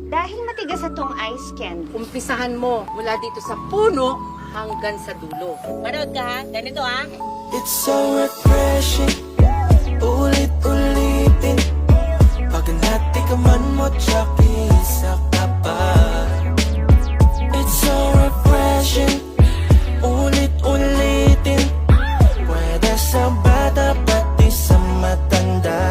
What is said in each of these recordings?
Dahil matigas itong ice candy. Umpisahan mo mula dito sa puno hanggang sa dulo. Manood ka ha? Ganito ha? It's so refreshing. Ulit-ulitin. Pag nati ka man mo, tsaka isa ka pa. It's so refreshing. Ulit-ulitin. Pwede sa bata pati sa matanda.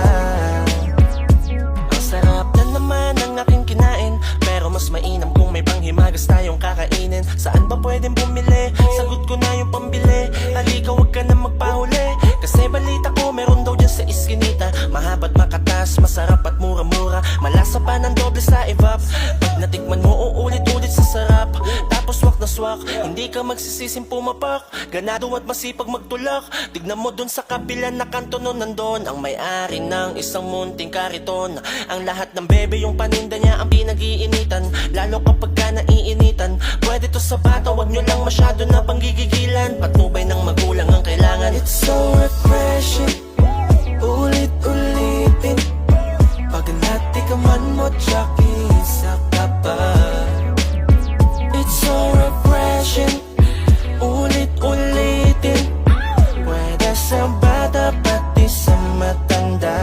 Ang sarap na naman ang aking kinain, pero mas mainam kung may panghimagas tayong kakainin. Saan ba pwedeng bumili? Sagot ko na yung pambili. Halika, wag ka na magpahuli, kasi balita ko meron daw dyan sa iskinita. Mahabat, makatas, masarap at mura-mura. Malasa pa ng doble sa evap. Pag natikman mo, uulit-ulit sa sarap. Tapos swak na swak, hindi ka magsisising pumapak. Ganado at masipag magtulak. Tignan mo dun sa kabila na kanto nun, nandun ang may-ari ng isang munting kariton. Ang lahat ng bebe yung paninda niya ang pinag-iinitan. Lalo kapag ka naiinitan. Pwede to sa bata, wag nyo lang masyado na panggigigilan. Patnubay ng magulang ang kailangan. It's so refreshing. Ulit-ulitin. Pag nati ka man mo, tsaka isa ka pa. It's so refreshing. Ulit-ulitin. Pwede sa bata pati sa matanda.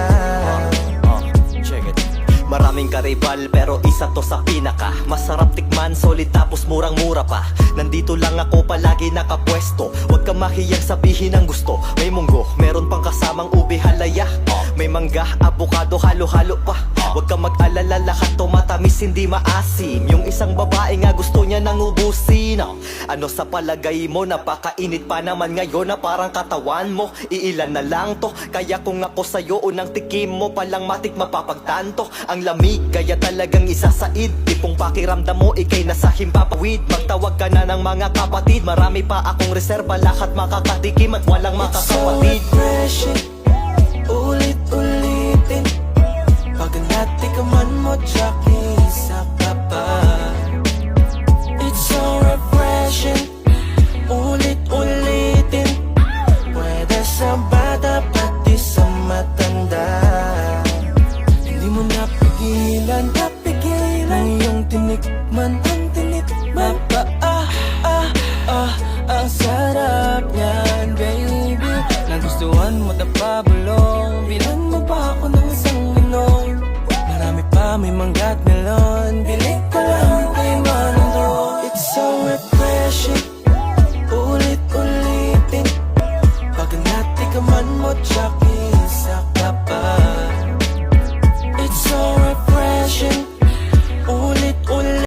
Check it. Maraming karibal pero isa to sa pinaka masarap tikman, solid tapos murang-mura pa. Nandito lang ako palagi nakapwesto. Huwag ka mahiyang sabihin ang gusto. May munggo, meron pang kasamang ube halaya. May mangga, avocado, halo-halo pa. Huwag ka mag-alala, lahat to matamis, hindi maasim. Yung isang babae nga gusto niya nang ubusin. Ano sa palagay mo, napakainit pa naman ngayon na parang katawan mo. Iilan na lang to, kaya kung ako sa'yo unang tikim mo palang matik mapapagtanto. Ang lamig, kaya talagang isasaid. Tipong pakiramdam mo, ikay nasa himpapawid. Magtawag ka na ng mga kapatid. Marami pa akong reserba, lahat makakatikim at walang It's so makakapatid. refreshing.